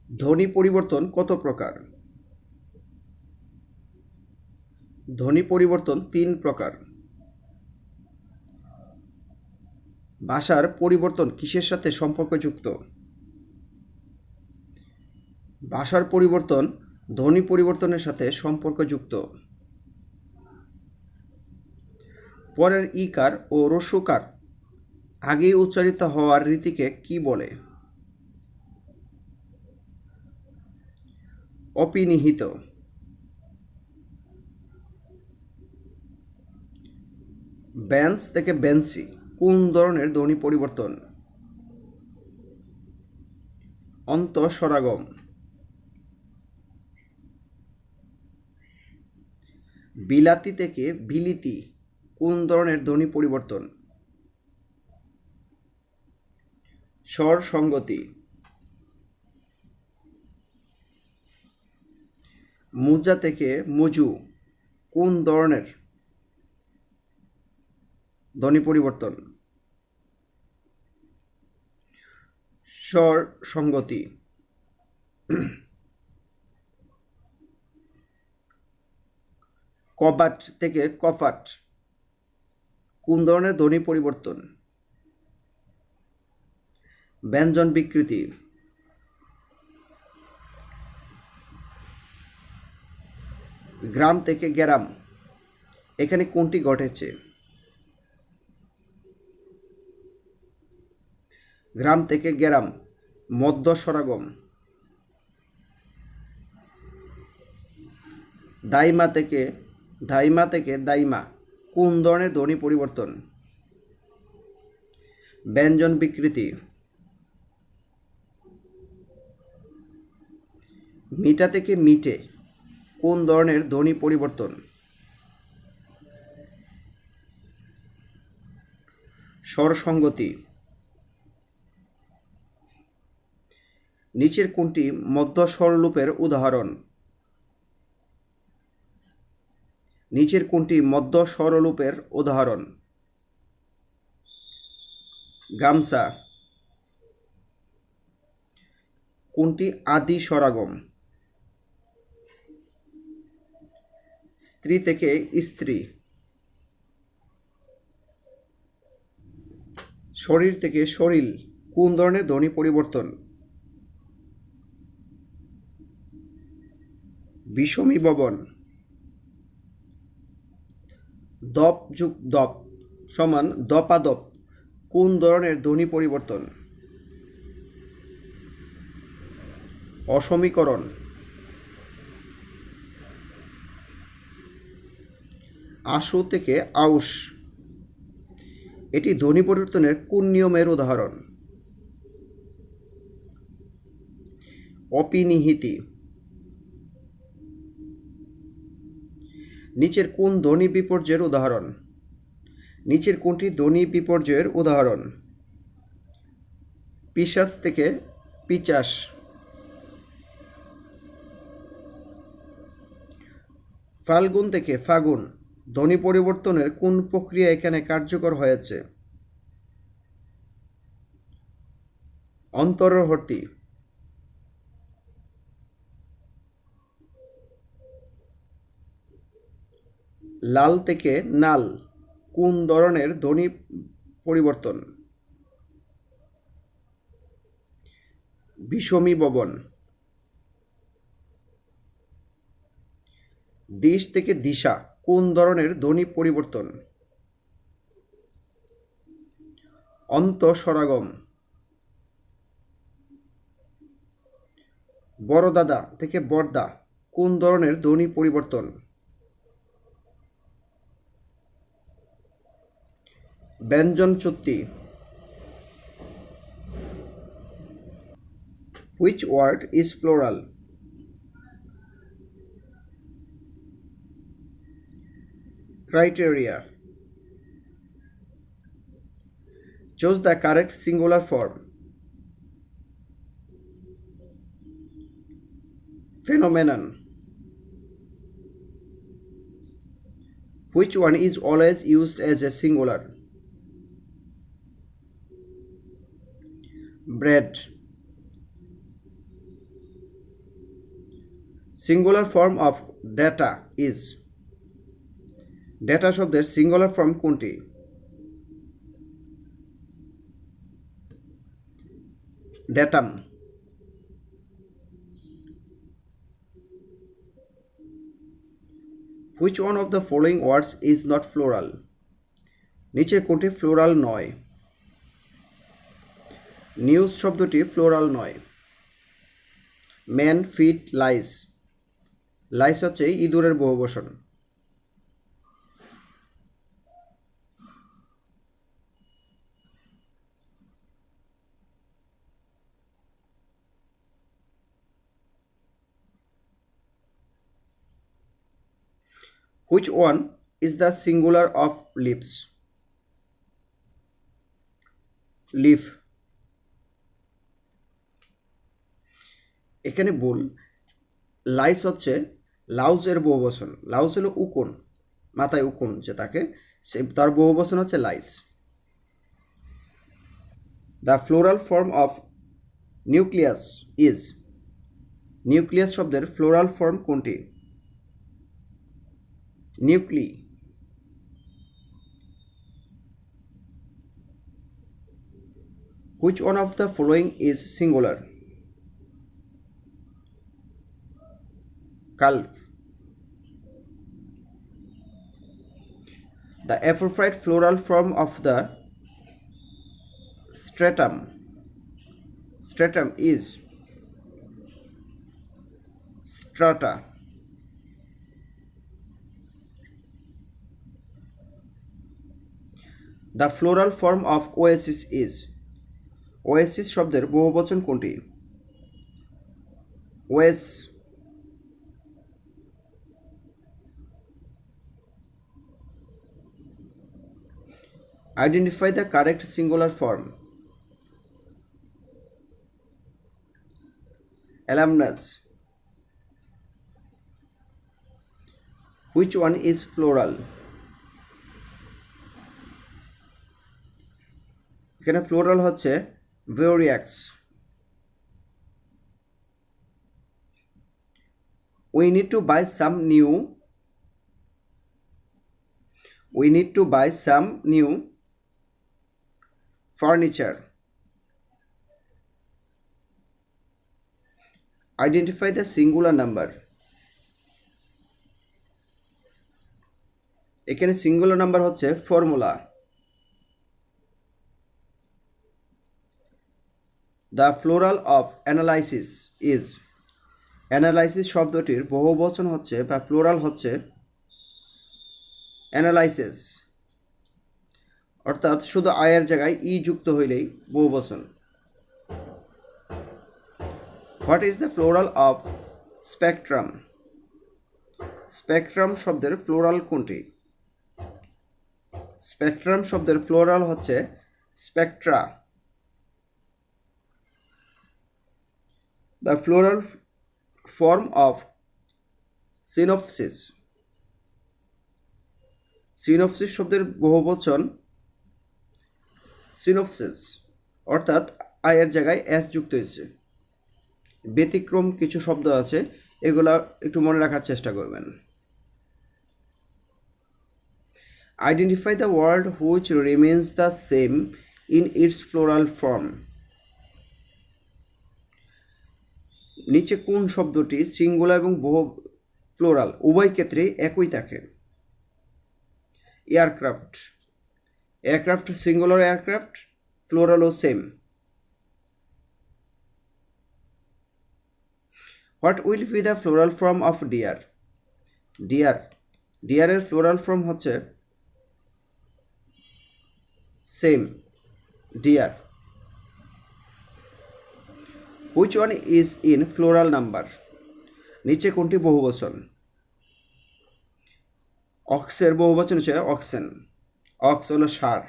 ধ্বনি পরিবর্তন কত প্রকার? ধ্বনি পরিবর্তন 3 প্রকার। ভাষার পরিবর্তন কিসের সাথে সম্পর্কযুক্ত? ভাষার পরিবর্তন ধ্বনি পরিবর্তনের সাথে সম্পর্কযুক্ত। পরের ইকার ও হ্রস্বকার আগেই উচ্চারিত হওয়ার রীতিকে কি বলে? অপিনিহিত। বেঞ্চ থেকে বেঞ্চি কোন ধরনের ধ্বনি পরিবর্তন? অন্তঃস্বরাগম। বিলাতি থেকে বিলিতি কোন ধরনের ধ্বনি পরিবর্তন? স্বর সংগতি। মুজা থেকে মুজু কোন ধরনের ধ্বনি পরিবর্তন? স্বর সংগতি। কবাট থেকে কফাট কোন ধরনের ধ্বনি পরিবর্তন? ব্যঞ্জন বিকৃতি। গ্রাম থেকে গ্যারাম এখানে কোনটি ঘটেছে? গ্রাম থেকে গ্যারাম মধ্যস্বরাগম। দাইমা থেকে দাইমা কোন ধরনের ধ্বনি পরিবর্তন? ব্যঞ্জন বিকৃতি। মিটা থেকে মিটে কোন ধরনের ধ্বনি পরিবর্তন? স্বর সংগতি। নিচের কোনটি মধ্যস্বরলোপের উদাহরণ? নিচের কোনটি মধ্যস্বরলোপের উদাহরণ? গামছা। কোনটি আদি স্বরাগম? স্ত্রী থেকে স্ত্রী। শরীর থেকে শরীর কোন ধরনের ধ্বনি পরিবর্তন? বিষমীভবন। দপ যুগ দপ সমান দপাদপ কোন ধরনের ধ্বনি পরিবর্তন? অসমীকরণ। আশু থেকে আউশ এটি ধ্বনি পরিবর্তনের কোন নিয়মের উদাহরণ? অপিনিহিতি। নিচের কোন ধ্বনি বিপর্যয়ের উদাহরণ? নিচের কোনটি ধ্বনি বিপর্যয়ের উদাহরণ? পিশাচ থেকে পিচাস। ফাল্গুন থেকে ফাগুন ধ্বনি পরিবর্তনের কোন প্রক্রিয়া এখানে কার্যকর হয়েছে? অন্তরবর্তী। লাল থেকে নাল কোন ধরনের ধ্বনি পরিবর্তন? বিষমীভবন। দিশ থেকে দিশা কোন ধরনের ধ্বনি পরিবর্তন? অন্তঃস্বরাগম। বড়দাদা থেকে বড়দা কোন ধরনের ধ্বনি পরিবর্তন? ব্যঞ্জনচ্যুতি। Which word is plural? Criteria. Choose the correct singular form. Phenomenon. Which one is always used as a singular? Bread. Singular form of data is, data শব্দের সিঙ্গুলার ফর্ম কোনটি? Datum. Which one of the following words is not floral? নিচের কোনটি floral নয়? News শব্দটি floral নয়। Man feed lines, lines হচ্ছে ইঁদুরের বহুবচন। Which one is the singular of leaves? Leave. এখানে ভুল, লাইস হচ্ছে লাউজের বহুবচন। লাউজ হলো উকুন, মাথায় উকুন যে তাকে, সে তার বহুবচন হচ্ছে lice. The floral form of nucleus is, nucleus শব্দের ফ্লোরাল ফর্ম কোনটি? Nuclei. Which one of the following is singular? calf. The appropriate plural form of the stratum, stratum is strata. The plural form of oasis is, oasis শব্দের বহুবচন কোনটি? ওয়েস। Identify the correct singular form. Alumnus. Which one is plural? এখানে plural হচ্ছে variacs. We need to buy some new furniture. Identify the singular number. এখানে singular number হচ্ছে formula. The plural of analysis is, analysis শব্দটির বহুবচন হচ্ছে বা plural হচ্ছে analysis, অর্থাৎ শুধু আয়ের জায়গায় ই যুক্ত হইলেই বহুবচন। What is the plural of spectrum? Spectrum শব্দের প্লুরাল কোনটি? স্পেকট্রাম শব্দের প্লুরাল হচ্ছে Spectra. The plural form of synopsis, synopsis শব্দের বহুবচন সিনপসিস, অর্থাৎ আয়ের জায়গায় এস যুক্ত হয়েছে। ব্যতিক্রম কিছু শব্দ আছে, এগুলা একটু মনে রাখার চেষ্টা করবেন। Identify the word which remains the same in its plural form. নিচে কোন শব্দটি সিঙ্গুলার এবং বহু প্লুরাল উভয় ক্ষেত্রে একই থাকে? এয়ারক্রাফট, এয়ারক্রাফট সিঙ্গুলার এয়ারক্রাফট, প্লুরালও same. What will be the plural form of deer? Deer, ডিয়ারের প্লুরাল ফর্ম হচ্ছে same, deer. Which one is in plural number? নিচে কোনটি বহুবচন? অক্সের বহুবচন হচ্ছে অক্সেন, অক্স হলো ষাঁড়।